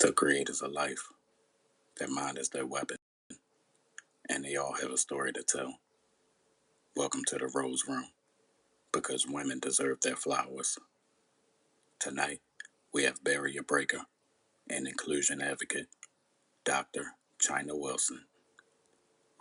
To creators of life, their mind is their weapon, and they all have a story to tell. Welcome to the Rose Room, because women deserve their flowers. Tonight, we have barrier breaker and inclusion advocate, Dr. China Wilson.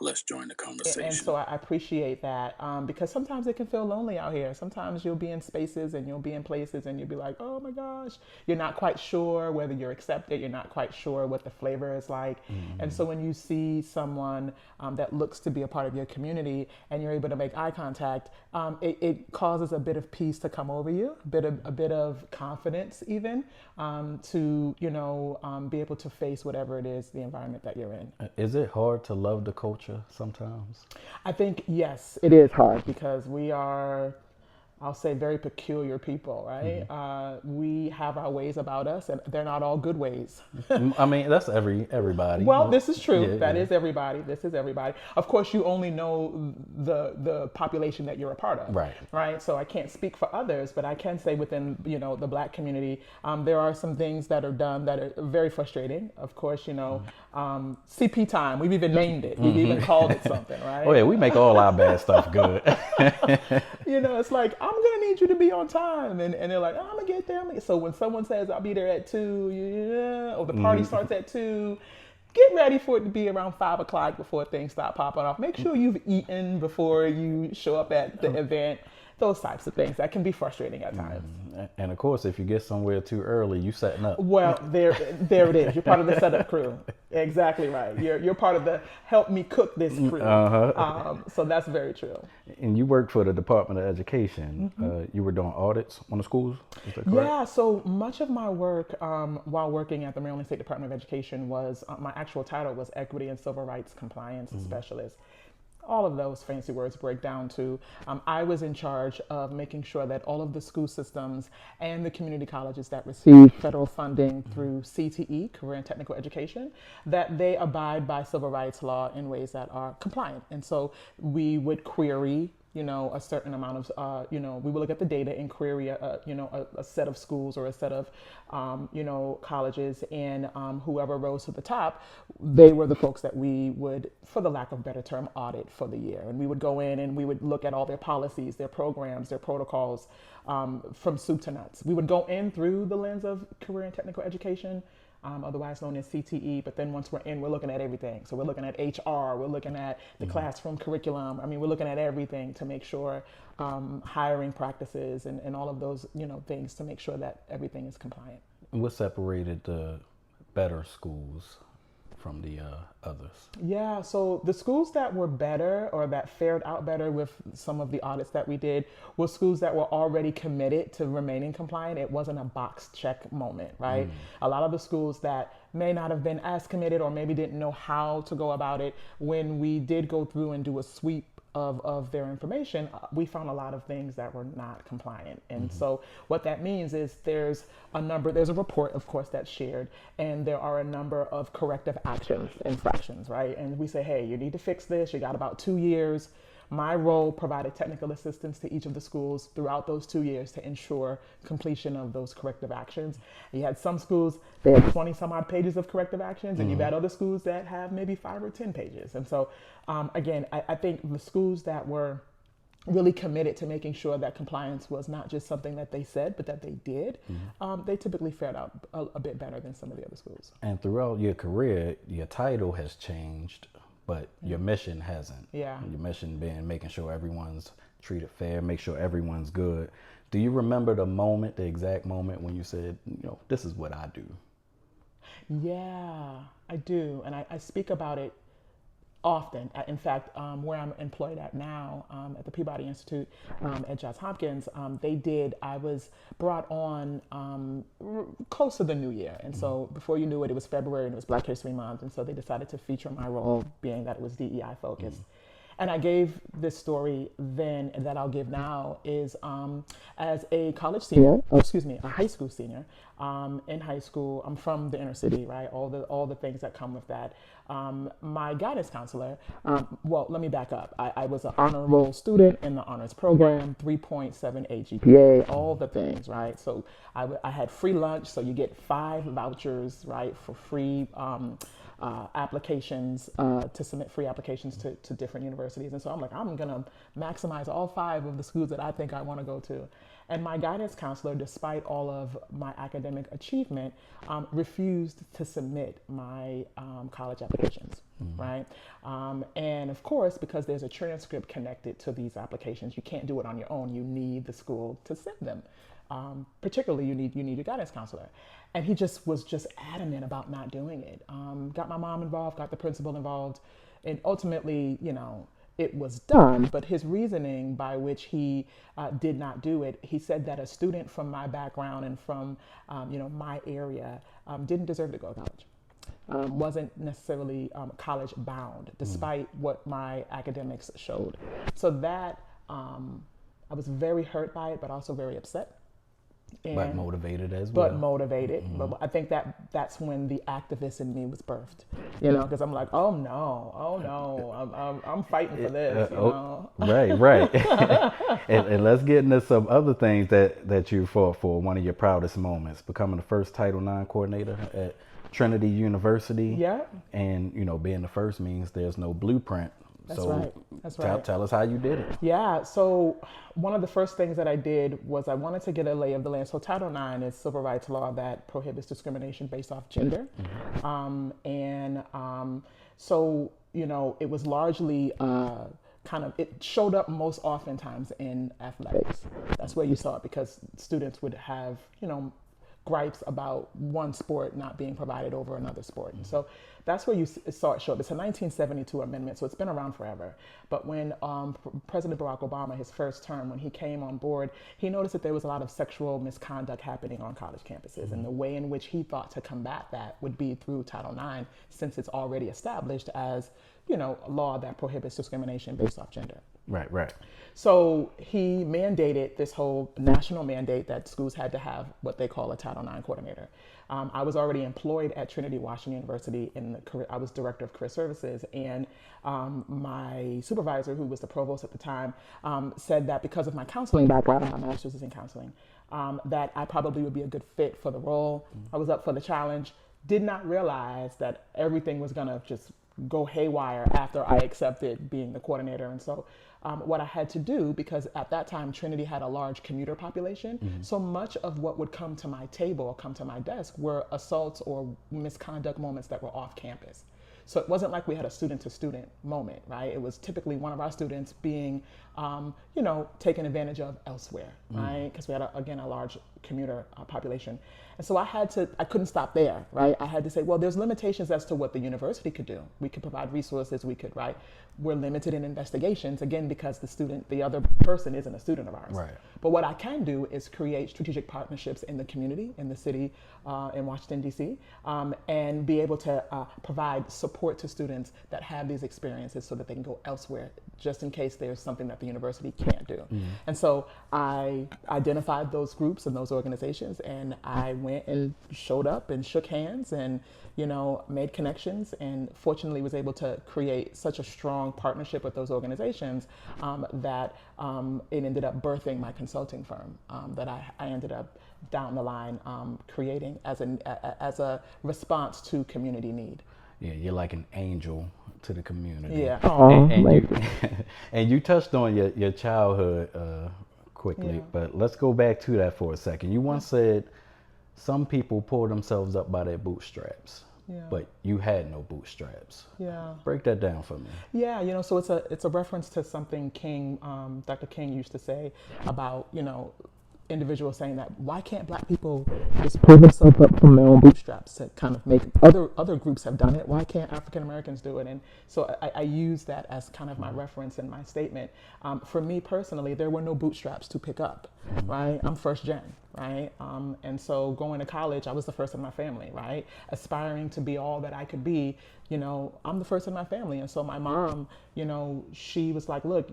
Let's join the And conversation. so I appreciate that because sometimes it can feel lonely out here. Sometimes you'll be in spaces and you'll be in places and you'll be like, oh my gosh, you're not quite sure whether you're accepted. You're not quite sure what the flavor is like. And so when you see someone that looks to be a part of your community and you're able to make eye contact, it causes a bit of peace to come over you, a bit of confidence even to be able to face whatever it is, the environment that you're in. Is it hard to love the culture sometimes? I think, yes, it is hard because we are, I'll say, very peculiar people, right? We have our ways about us, and they're not all good ways. I mean, that's everybody. Well, this is true. Yeah, That yeah. is everybody. This is everybody. Of course, you only know the population that you're a part of, Right. right? So I can't speak for others, but I can say within the Black community, there are some things that are done that are very frustrating. Of course, CP time. We've even named it. We've even called it something, Oh yeah, right? we make all our bad stuff good. It's like, I'm gonna need you to be on time, and they're like, I'm gonna get there. So when someone says I'll be there at 2, yeah, or the party starts at 2, get ready for it to be around 5 o'clock before things start popping off. Make sure you've eaten before you show up at the event. Those types of things that can be frustrating at times. And of course, if you get somewhere too early, you setting up. Well, there it is. You're part of the setup crew. Exactly right. You're part of the help me cook this crew. So that's very true. And you worked for the Department of Education. You were doing audits on the schools. Is that correct? Yeah, so much of my work while working at the Maryland State Department of Education was my actual title was Equity and Civil Rights Compliance Specialist. All of those fancy words break down to I was in charge of making sure that all of the school systems and the community colleges that receive federal funding through CTE, Career and Technical Education, that they abide by civil rights law in ways that are compliant. And so we would query a certain amount of, we would look at the data and query a set of schools or a set of, colleges, and whoever rose to the top, they were the folks that we would, for the lack of a better term, audit for the year. And we would go in and we would look at all their policies, their programs, their protocols, from soup to nuts. We would go in through the lens of career and technical education, otherwise known as CTE. But then once we're in, we're looking at everything. So we're looking at HR, we're looking at the classroom curriculum. I mean, we're looking at everything to make sure hiring practices and all of those, things to make sure that everything is compliant. What separated the better schools from the others? Yeah, so the schools that were better or that fared out better with some of the audits that we did were schools that were already committed to remaining compliant. It wasn't a box check moment, right? A lot of the schools that may not have been as committed or maybe didn't know how to go about it, when we did go through and do a sweep of their information, we found a lot of things that were not compliant. And so what that means is there's a report, of course, that's shared, and there are a number of corrective actions, infractions, right? And we say, hey, you need to fix this. You got about 2 years. My role provided technical assistance to each of the schools throughout those 2 years to ensure completion of those corrective actions. You had some schools, they had 20 some odd pages of corrective actions, and you've had other schools that have maybe 5 or 10 pages. And so, again, I think the schools that were really committed to making sure that compliance was not just something that they said, but that they did, they typically fared out a bit better than some of the other schools. And throughout your career, your title has changed, but your mission hasn't. Yeah. Your mission being making sure everyone's treated fair, make sure everyone's good. Do you remember the exact moment when you said, this is what I do? Yeah, I do. And I speak about it often. In fact, where I'm employed at now, at the Peabody Institute at Johns Hopkins, I was brought on close to the new year. And so before you knew it, it was February and it was Black History Month. And so they decided to feature my role, being that it was DEI focused. And I gave this story then that I'll give now is as a college senior, excuse me, a high school senior. In high school, I'm from the inner city, right? All the things that come with that. My guidance counselor, well, let me back up. I was an honor roll student in the honors program, 3.78 GPA, all the things, right? So I had free lunch, so you get 5 vouchers, right, for free applications to submit free applications to different universities. And so I'm like, I'm gonna maximize all 5 of the schools that I think I want to go to. And my guidance counselor, despite all of my academic achievement, refused to submit my college applications, right? And of course, because there's a transcript connected to these applications, you can't do it on your own. You need the school to send them. Particularly, you need a guidance counselor. And he was just adamant about not doing it. Got my mom involved, got the principal involved, and ultimately, it was done. But his reasoning by which he did not do it, he said that a student from my background and from my area didn't deserve to go to college. Wasn't necessarily college bound, despite what my academics showed. So that I was very hurt by it, but also very upset. But motivated as well. But motivated. But I think that's when the activist in me was birthed. Because I'm like, oh no, I'm fighting for this. Right. and let's get into some other things that you fought for. One of your proudest moments, becoming the first Title IX coordinator at Trinity University. Yeah. And being the first means there's no blueprint. That's right. That's right. Tell us how you did it. Yeah. So one of the first things that I did was I wanted to get a lay of the land. So Title IX is civil rights law that prohibits discrimination based off gender. So it was largely it showed up most oftentimes in athletics. That's where you saw it because students would have, gripes about one sport not being provided over another sport. And so that's where you saw it show up. It's a 1972 amendment, so it's been around forever. But when President Barack Obama, his first term, when he came on board, he noticed that there was a lot of sexual misconduct happening on college campuses. And the way in which he thought to combat that would be through Title IX, since it's already established as, a law that prohibits discrimination based off gender. Right. So he mandated this whole national mandate that schools had to have what they call a Title IX coordinator. I was already employed at Trinity Washington University I was director of career services, and my supervisor, who was the provost at the time, said that because of my counseling background, my master's is in counseling, that I probably would be a good fit for the role. I was up for the challenge. Did not realize that everything was gonna just go haywire after I accepted being the coordinator. And so what I had to do, because at that time Trinity had a large commuter population, so much of what would come to my table or come to my desk were assaults or misconduct moments that were off campus. So it wasn't like we had a student-to-student moment, right? It was typically one of our students being, taken advantage of elsewhere, right? Because we had, a large commuter population. And so I couldn't stop there, right? I had to say, well, there's limitations as to what the university could do. We could provide resources, right? We're limited in investigations, again, because the other person isn't a student of ours. Right. But what I can do is create strategic partnerships in the community, in the city, in Washington, D.C., and be able to provide support to students that have these experiences so that they can go elsewhere, just in case there's something that the university can't do. And so I identified those groups and those organizations, and I went and showed up and shook hands and, made connections, and fortunately was able to create such a strong partnership with those organizations that it ended up birthing my consulting firm that I ended up down the line creating as a response to community need. Yeah, you're like an angel to the community. Yeah. And you touched on your childhood quickly, but let's go back to that for a second. You once said some people pull themselves up by their bootstraps, but you had no bootstraps. Yeah. Break that down for me. Yeah, so it's a reference to something Dr. King used to say about, individuals saying that why can't black people just pull themselves up from their own bootstraps to kind of make other groups have done it, why can't African Americans do it? And so I use that as kind of my reference in my statement. For me personally, there were no bootstraps to pick up, right? I'm first gen, right? And so going to college, I was the first in my family, right? Aspiring to be all that I could be, I'm the first in my family. And so my mom, she was like, look,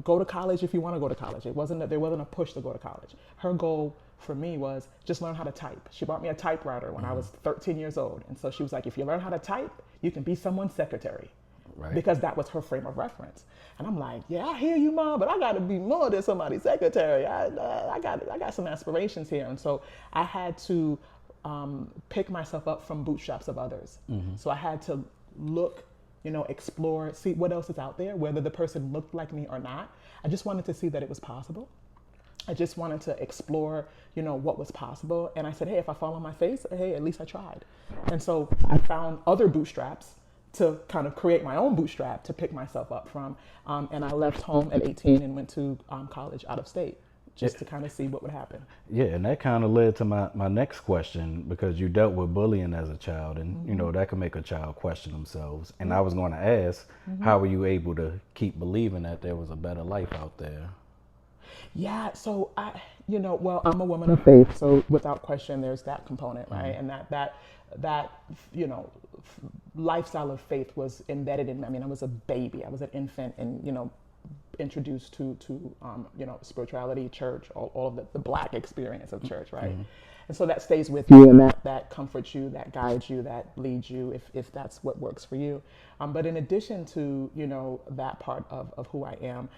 go to college if you want to go to college. There wasn't a push to go to college. Her goal for me was just learn how to type. She bought me a typewriter when I was 13 years old. And so she was like, if you learn how to type, you can be someone's secretary. Right. Because that was her frame of reference. And I'm like, yeah, I hear you, Mom, but I got to be more than somebody's secretary. I got some aspirations here. And so I had to pick myself up from bootstraps of others. So I had to look, explore, see what else is out there, whether the person looked like me or not. I just wanted to see that it was possible. I just wanted to explore, what was possible. And I said, hey, if I fall on my face, hey, at least I tried. And so I found other bootstraps to kind of create my own bootstrap to pick myself up from. And I left home at 18 and went to college out of state just to kind of see what would happen. Yeah, and that kind of led to my next question, because you dealt with bullying as a child, and that can make a child question themselves. And I was going to ask, how were you able to keep believing that there was a better life out there? Yeah, so I'm a woman of faith, so without question, there's that component, right? And that lifestyle of faith was embedded in me. I mean, I was a baby, I was an infant, and introduced to spirituality, church, all of the black experience of church, right? And so that stays with you, and that comforts you, that guides you, that leads you, if that's what works for you. But in addition to that part of who I am,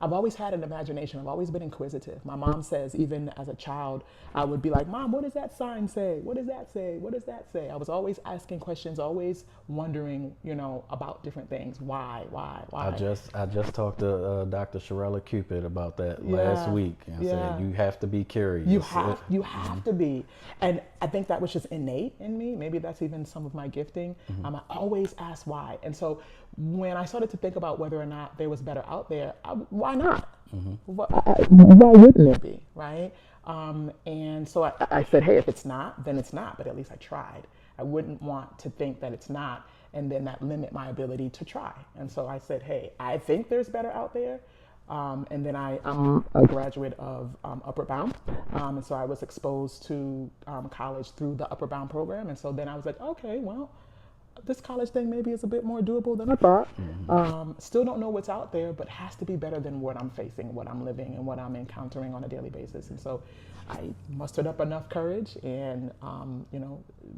I've always had an imagination. I've always been inquisitive. My mom says, even as a child, I would be like, Mom, what does that sign say? What does that say? What does that say? I was always asking questions, always wondering, about different things. Why? I just talked to Dr. Sharella Cupid about that last week, and said you have to be curious. You have to be. And I think that was just innate in me. Maybe that's even some of my gifting. I always ask why. And so when I started to think about whether or not there was better out there, why not? Why wouldn't it be, right? And so I said, hey, if it's not, then it's not, but at least I tried. I wouldn't want to think that it's not, and then that limit my ability to try. And so I said, hey, I think there's better out there. And then I'm a graduate of Upward Bound. And so I was exposed to college through the Upward Bound program. And so then I was like, okay, well, this college thing maybe is a bit more doable than I thought. Still don't know what's out there, but has to be better than what I'm facing, what I'm living, and what I'm encountering on a daily basis. And so I mustered up enough courage and,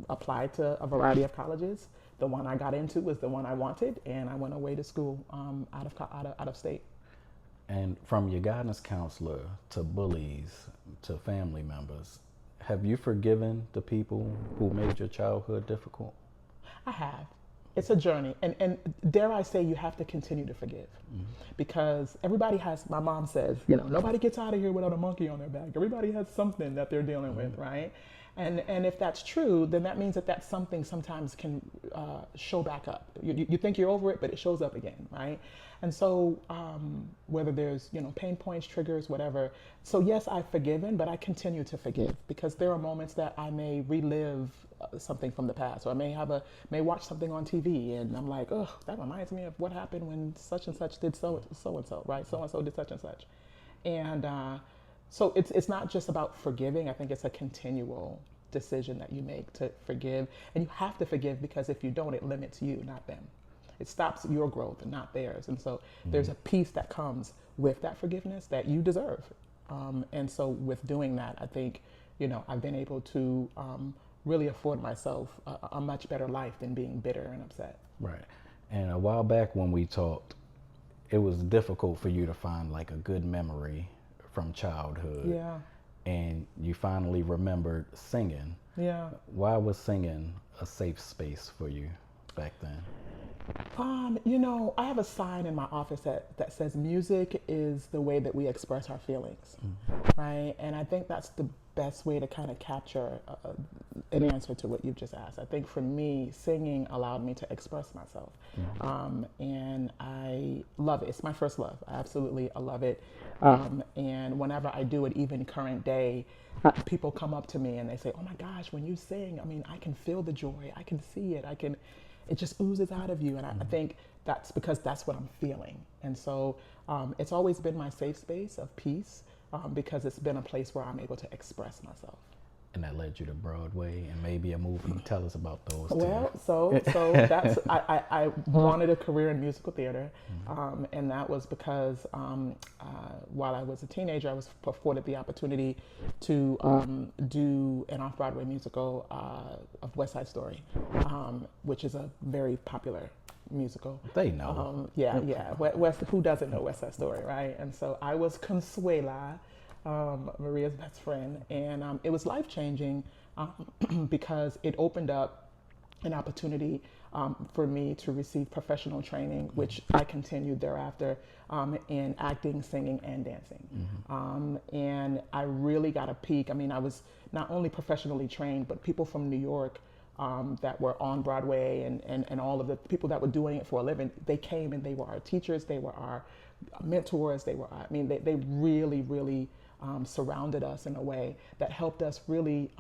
applied to a variety of colleges. The one I got into was the one I wanted, and I went away to school out of state. And from your guidance counselor to bullies to family members, have you forgiven the people who made your childhood difficult? I have. It's a journey. And dare I say, you have to continue to forgive. Because everybody has, my mom says, nobody gets out of here without a monkey on their back. Everybody has something that they're dealing with, right? And if that's true, then that means that something sometimes can show back up. You think you're over it, but it shows up again, right? And so whether there's, pain points, triggers, whatever. So yes, I've forgiven, but I continue to forgive, because there are moments that I may relive something from the past, or I may watch something on TV, and I'm like, oh, that reminds me of what happened when such and such did so and so, right? So and so did such and such, and so it's not just about forgiving. I think it's a continual decision that you make to forgive, and you have to forgive, because if you don't, it limits you, not them. It stops your growth and not theirs. And so there's a peace that comes with that forgiveness that you deserve. And so with doing that, I think, I've been able to really afford myself a much better life than being bitter and upset. Right. And a while back when we talked, it was difficult for you to find like a good memory from childhood. Yeah. And you finally remembered singing. Yeah. Why was singing a safe space for you back then? I have a sign in my office that says music is the way that we express our feelings, right? And I think that's the best way to kind of capture an answer to what you've just asked. I think for me, singing allowed me to express myself. And I love it. It's my first love. I love it. And whenever I do it, even current day, people come up to me and they say, "Oh my gosh, when you sing, I mean, I can feel the joy. I can see it. It just oozes out of you." And I think that's because that's what I'm feeling. And so it's always been my safe space of peace because it's been a place where I'm able to express myself. And that led you to Broadway and maybe a movie. Tell us about those. Well, so that's I wanted a career in musical theater, and that was because while I was a teenager, I was afforded the opportunity to do an off-Broadway musical of West Side Story, which is a very popular musical. They know. Yeah. Who doesn't know West Side Story, right? And so I was Consuela, Maria's best friend, and it was life-changing because it opened up an opportunity for me to receive professional training, which I continued thereafter in acting, singing, and dancing. And I really got a peek. I mean, I was not only professionally trained, but people from New York that were on Broadway and all of the people that were doing it for a living, they came and they were our teachers, they were our mentors, they really, really surrounded us in a way that helped us really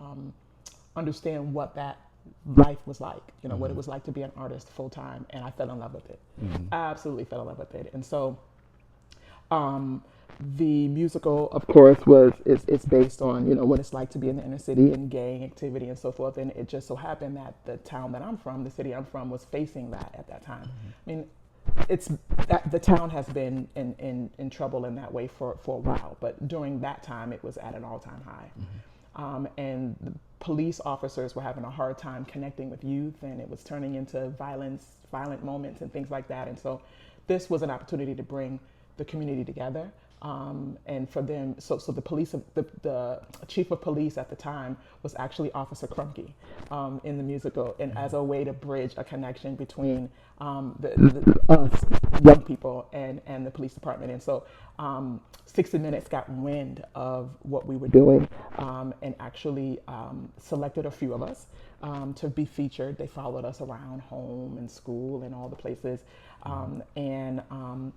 understand what that life was like, what it was like to be an artist full time. And I fell in love with it. Absolutely fell in love with it. And so the musical, of course, it's based on, what it's like to be in the inner city and gang activity and so forth. And it just so happened that the town that I'm from, the city I'm from, was facing that at that time. I mean, the town has been in trouble in that way for a while, but during that time it was at an all-time high. And the police officers were having a hard time connecting with youth, and it was turning into violent moments and things like that. And so this was an opportunity to bring the community together. And for them, so the police, the chief of police at the time was actually Officer Krumke in the musical, and as a way to bridge a connection between us young people and the police department. And so 60 Minutes got wind of what we were doing and actually selected a few of us to be featured. They followed us around home and school and all the places, and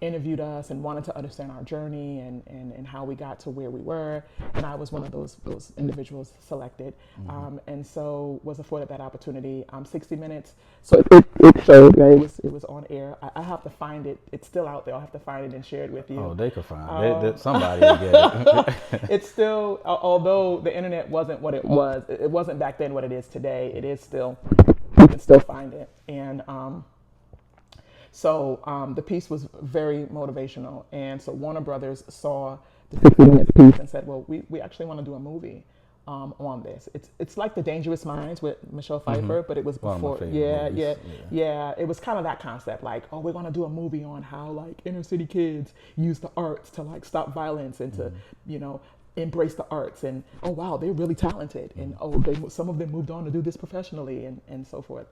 interviewed us and wanted to understand our journey and how we got to where we were. And I was one of those individuals selected. And so was afforded that opportunity. 60 Minutes, so it showed, right? It was on air. I have to find it. It's still out there. I'll have to find it and share it with you. Oh, they could find it. Somebody will get it. It's still, although the internet wasn't what it was, it wasn't back then what it is today. It is still, you can still find it. And so the piece was very motivational, and so Warner Brothers saw the 60 Minutes piece and said, "Well, we actually want to do a movie on this." It's like The Dangerous Minds with Michelle Pfeiffer, but it was before. Yeah. It was kind of that concept, like, oh, we're going to do a movie on how like inner city kids use the arts to like stop violence and to embrace the arts, and oh wow, they're really talented, and some of them moved on to do this professionally and so forth.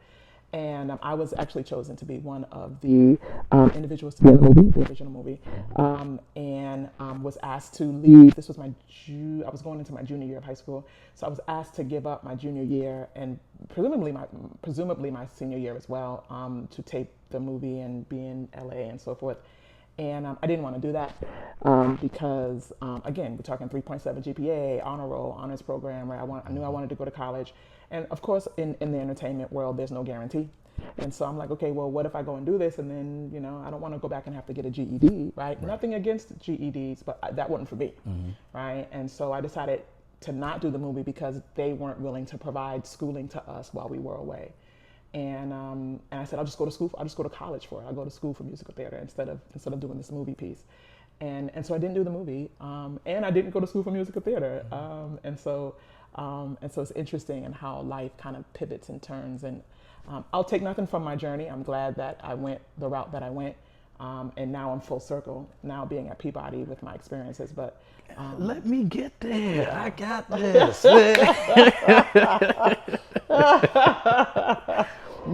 And I was actually chosen to be one of the individuals to be in the original movie, and was asked to leave. This was I was going into my junior year of high school, so I was asked to give up my junior year and presumably my senior year as well, to tape the movie and be in LA and so forth. And I didn't want to do that because, again, we're talking 3.7 GPA, honor roll, honors program, where I knew I wanted to go to college. And of course, in the entertainment world, there's no guarantee. And so I'm like, okay, well, what if I go and do this? And then, I don't want to go back and have to get a GED, right? Nothing against GEDs, but that wasn't for me, right? And so I decided to not do the movie because they weren't willing to provide schooling to us while we were away. And I said, I'll just go to school. I'll just go to college for it. I'll go to school for musical theater instead of doing this movie piece. And so I didn't do the movie, and I didn't go to school for musical theater. And so it's interesting in how life kind of pivots and turns. And I'll take nothing from my journey. I'm glad that I went the route that I went, and now I'm full circle. Now being at Peabody with my experiences, but. Let me get there. I got this.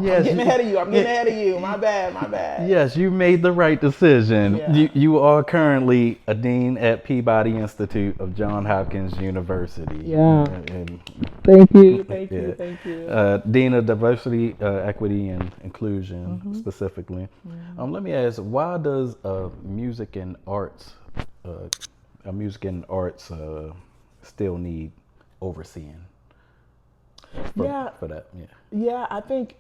I'm Yes, getting ahead of you. I'm getting ahead of you. My bad. My bad. yes, you made the right decision. Yeah. You are currently a dean at Peabody Institute of Johns Hopkins University. Yeah. And Thank you. Thank yeah, you. Thank you. Dean of Diversity, Equity, and Inclusion specifically. Let me ask, why does uh, music and arts still need overseeing Yeah. for that? Yeah. Yeah, I think,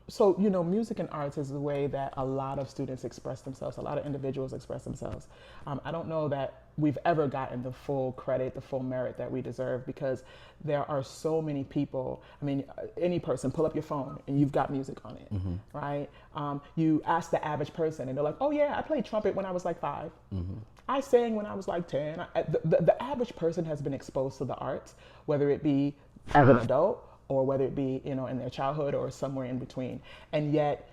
so, music and arts is the way that a lot of students express themselves, a lot of individuals express themselves. I don't know that we've ever gotten the full credit, the full merit that we deserve because there are so many people. I mean, any person, pull up your phone and you've got music on it, right? You ask the average person and they're like, oh, yeah, I played trumpet when I was like 5. I sang when I was like 10. The average person has been exposed to the arts, whether it be as an adult or whether it be in their childhood or somewhere in between, and yet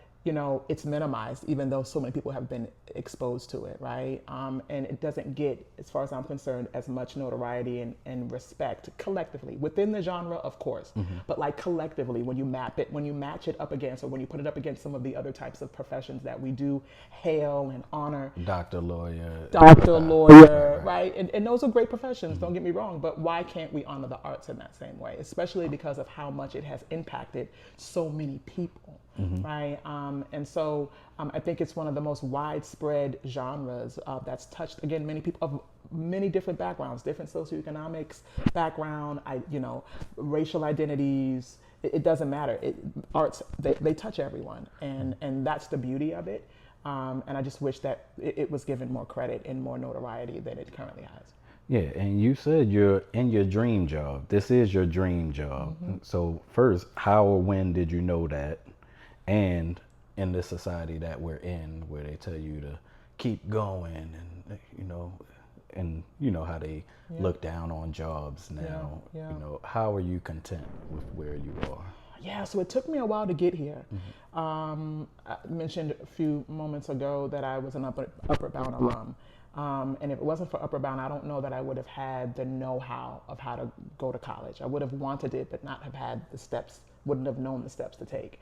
it's minimized even though so many people have been exposed to it, right? And it doesn't get, as far as I'm concerned, as much notoriety and respect collectively within the genre, of course, but like collectively when you match it up against, or when you put it up against some of the other types of professions that we do hail and honor. Doctor, lawyer. Right? And those are great professions, don't get me wrong, but why can't we honor the arts in that same way, especially because of how much it has impacted so many people, right? And so I think it's one of the most widespread genres that's touched, again, many people of many different backgrounds, different socioeconomics background, racial identities. It doesn't matter. Arts, they touch everyone, and that's the beauty of it. And I just wish that it was given more credit and more notoriety than it currently has. Yeah, and you said you're in your dream job. This is your dream job. So first, how or when did you know that? And in the society that we're in, where they tell you to keep going, and how they look down on jobs now. Yeah. How are you content with where you are? Yeah, so it took me a while to get here. I mentioned a few moments ago that I was an Upward Bound alum. And if it wasn't for Upward Bound, I don't know that I would have had the know-how of how to go to college. I would have wanted it, but not have had the steps, wouldn't have known the steps to take.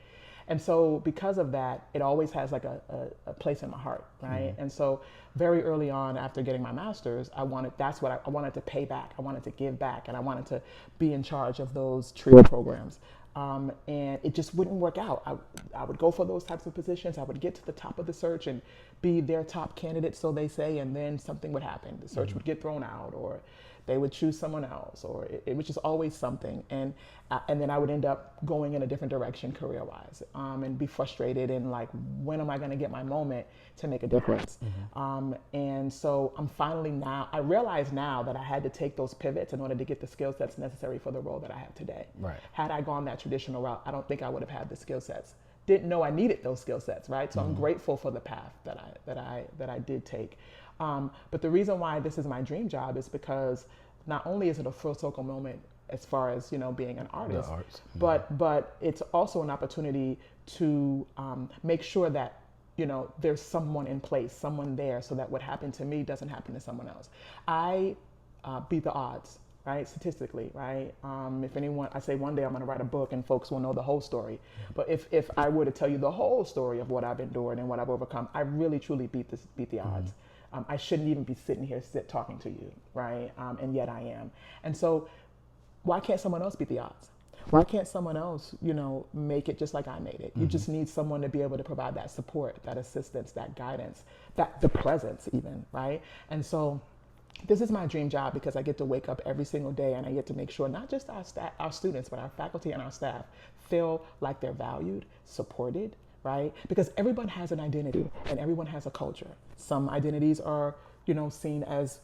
And so because of that, it always has like a place in my heart, right? And so very early on after getting my master's, I wanted to pay back. I wanted to give back, and I wanted to be in charge of those TRIO programs. And it just wouldn't work out. I would go for those types of positions. I would get to the top of the search and be their top candidate, so they say, and then something would happen. The search would get thrown out, or they would choose someone else, or it was just always something. And then I would end up going in a different direction career-wise, and be frustrated and like, when am I going to get my moment to make a difference? And so I realize now that I had to take those pivots in order to get the skill sets necessary for the role that I have today. Right. Had I gone that traditional route, I don't think I would have had the skill sets. Didn't know I needed those skill sets, right? So I'm grateful for the path that I did take. But the reason why this is my dream job is because not only is it a full circle moment as far as being an artist, but it's also an opportunity to make sure that there's someone in place, someone there, so that what happened to me doesn't happen to someone else. I beat the odds, right? Statistically, right? If anyone, I say one day I'm going to write a book and folks will know the whole story. But if I were to tell you the whole story of what I've endured and what I've overcome, I really truly beat the odds. I shouldn't even be sitting here talking to you, right? And yet I am. And so why can't someone else beat the odds? Why can't someone else, make it just like I made it? You just need someone to be able to provide that support, that assistance, that guidance, the presence even, right? And so this is my dream job because I get to wake up every single day and I get to make sure not just our students, but our faculty and our staff feel like they're valued, supported, right? Because everyone has an identity and everyone has a culture. Some identities are, seen as,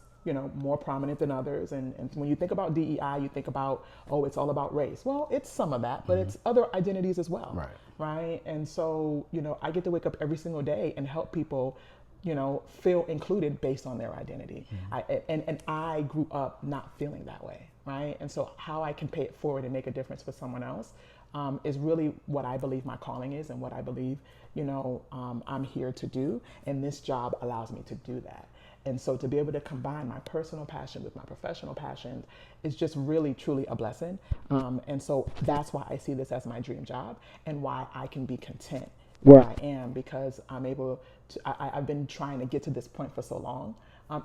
more prominent than others. And when you think about DEI, you think about, oh, it's all about race. Well, it's some of that, but it's other identities as well, right? And so, I get to wake up every single day and help people feel included based on their identity. And I grew up not feeling that way, right? And so how I can pay it forward and make a difference for someone else is really what I believe my calling is and what I believe, I'm here to do. And this job allows me to do that. And so to be able to combine my personal passion with my professional passion is just really, truly a blessing. And so that's why I see this as my dream job and why I can be content where I am, because I'm able to, I've been trying to get to this point for so long.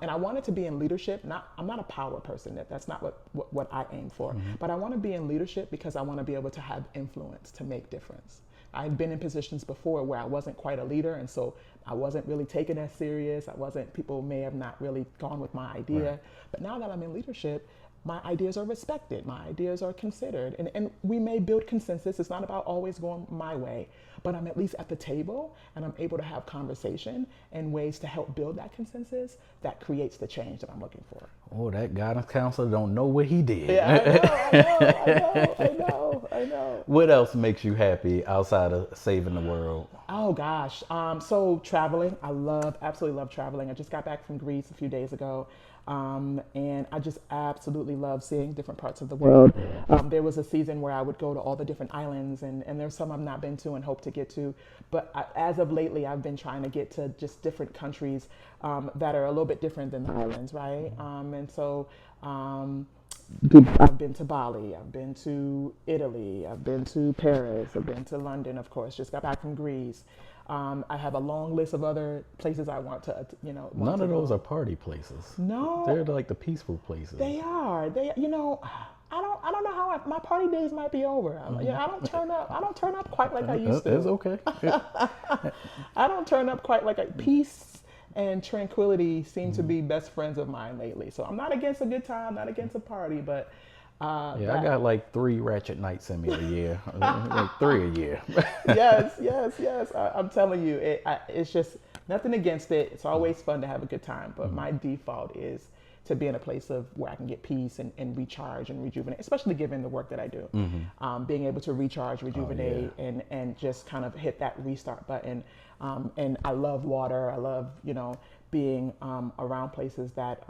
And I wanted to be in leadership. I'm not a power person. That's not what I aim for. But I want to be in leadership because I want to be able to have influence, to make difference. I've been in positions before where I wasn't quite a leader, and so I wasn't really taken as serious. People may have not really gone with my idea. Right. But now that I'm in leadership, my ideas are respected, my ideas are considered, and we may build consensus. It's not about always going my way, but I'm at least at the table and I'm able to have conversation and ways to help build that consensus that creates the change that I'm looking for. Oh, that guidance counselor don't know what he did. Yeah, I know. What else makes you happy outside of saving the world? Oh gosh. So traveling, absolutely love traveling. I just got back from Greece a few days ago. And I just absolutely love seeing different parts of the world. There was a season where I would go to all the different islands, and there's some I've not been to and hope to get to. But as of lately, I've been trying to get to just different countries that are a little bit different than the islands, right? And so I've been to Bali, I've been to Italy, I've been to Paris, I've been to London, of course, just got back from Greece. I have a long list of other places I want to, None of those are party places. No, They're like the peaceful places. they are. I don't know how my party days might be over. I don't turn up. I don't turn up quite like I used to. It's okay. I don't turn up quite like peace and tranquility seem to be best friends of mine lately. So I'm not against a good time, not against a party, but I got like 3 ratchet nights in me a year. Like 3 a year. yes. I'm telling you, it's just nothing against it. It's always fun to have a good time, but my default is to be in a place of where I can get peace and recharge and rejuvenate, especially given the work that I do. Being able to recharge, rejuvenate, and just kind of hit that restart button. And I love water. I love, being around places that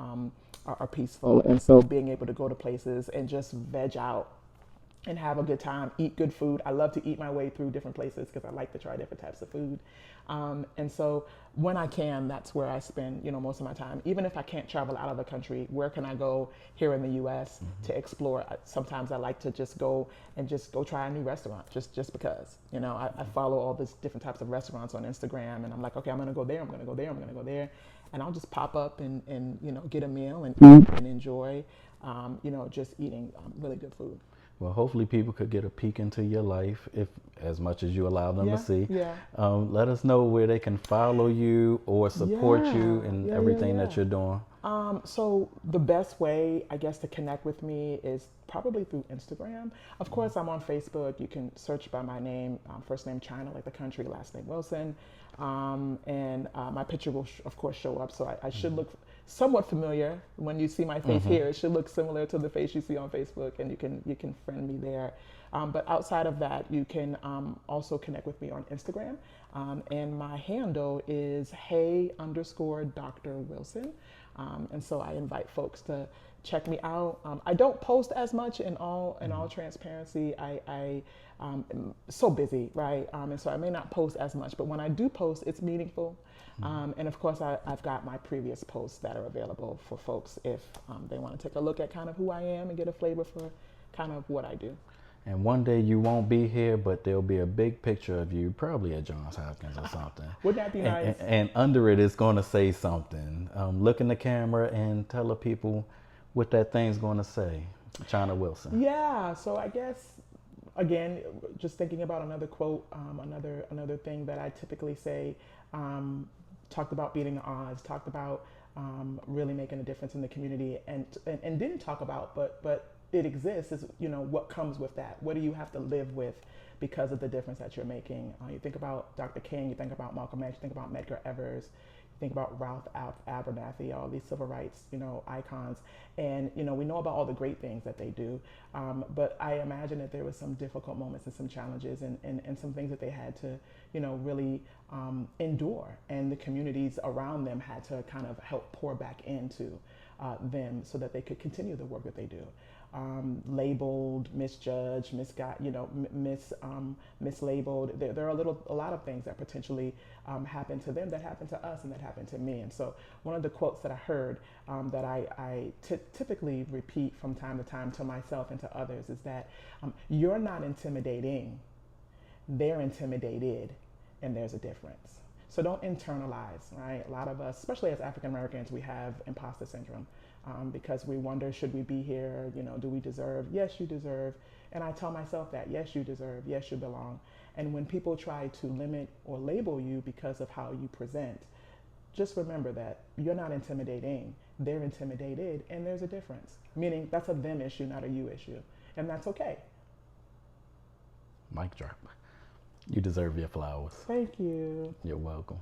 are peaceful. And so being able to go to places and just veg out and have a good time, eat good food. I love to eat my way through different places because I like to try different types of food. And so when I can, that's where I spend, most of my time. Even if I can't travel out of the country, where can I go here in the U.S. to explore? Sometimes I like to just go try a new restaurant just because, I follow all these different types of restaurants on Instagram, and I'm like, okay, I'm going to go there, I'm going to go there, I'm going to go there. And I'll just pop up and get a meal and eat and enjoy, just eating really good food. Well, hopefully people could get a peek into your life, if as much as you allow them to see. Yeah. Let us know where they can follow you or support you in everything that you're doing. So the best way, I guess, to connect with me is probably through Instagram. Of course, I'm on Facebook. You can search by my name, first name China, like the country, last name Wilson. And my picture will, of course, show up. So I should look somewhat familiar. When you see my face here, it should look similar to the face you see on Facebook, and you can friend me there. But outside of that, you can also connect with me on Instagram. And my handle is hey_Dr. Wilson. And so I invite folks to check me out. I don't post as much in all transparency. I am so busy, right? And so I may not post as much, but when I do post, it's meaningful. And of course, I've got my previous posts that are available for folks if they want to take a look at kind of who I am and get a flavor for kind of what I do. And one day you won't be here, but there'll be a big picture of you, probably at Johns Hopkins or something. Wouldn't that be nice? And under it, it's going to say something. Look in the camera and tell the people what that thing's going to say. China Wilson. Yeah. So I guess, again, just thinking about another quote, another thing that I typically say, talked about beating the odds, talked about really making a difference in the community, and didn't talk about, but it exists, is what comes with that. What do you have to live with because of the difference that you're making? You think about Dr. King, you think about Malcolm X, you think about Medgar Evers, you think about Ralph Abernathy, all these civil rights icons, and we know about all the great things that they do, but I imagine that there was some difficult moments and some challenges and some things that they had to really endure, and the communities around them had to kind of help pour back into them so that they could continue the work that they do. labeled, misjudged, mislabeled. There are a lot of things that potentially happen to them that happen to us and that happen to me. And so, one of the quotes that I heard that I typically repeat from time to time to myself and to others is that you're not intimidating, they're intimidated, and there's a difference. So don't internalize, right? A lot of us, especially as African Americans, we have imposter syndrome because we wonder, should we be here? Do we deserve? Yes, you deserve. And I tell myself that, yes, you deserve. Yes, you belong. And when people try to limit or label you because of how you present, just remember that you're not intimidating, they're intimidated, and there's a difference. Meaning that's a them issue, not a you issue. And that's okay. Mic drop. You deserve your flowers. Thank you. You're welcome.